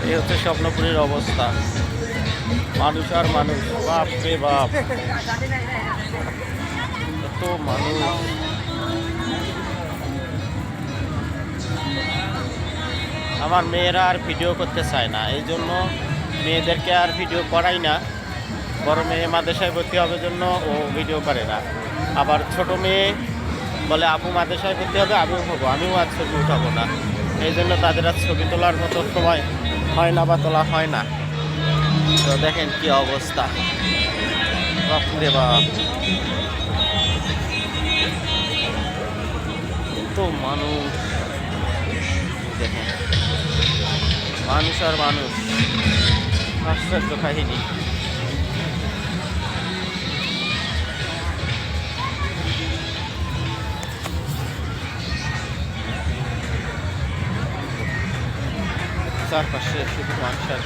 এই হচ্ছে স্বপ্নপুরীর অবস্থা। মানুষ আর মানুষ, বাপ রে বাপ, এত মানুষ। আমার মেয়েরা আর ভিডিও করতে চায় না, এই জন্য মেয়েদেরকে আর ভিডিও করাই না। বড় মেয়ে মাদ্রাসায় ভর্তি হবে জন্য ও ভিডিও করে না। আবার ছোট মেয়ে বলে আপু মাদ্রাসায় ভর্তি হবে, আমিও হবো, আমিও আর ছবি উঠাবো না। এই জন্য তাদের আর ছবি তোলার মতো সময় হয় না বা তোলা হয় না। তো দেখেন কি অবস্থা, বাপরে বাপ, তো মানুষ। দেখেন মানুষ আর মানুষ, আশ্চর্য কাহিনী। চারপাশে শুধু মানুষ আর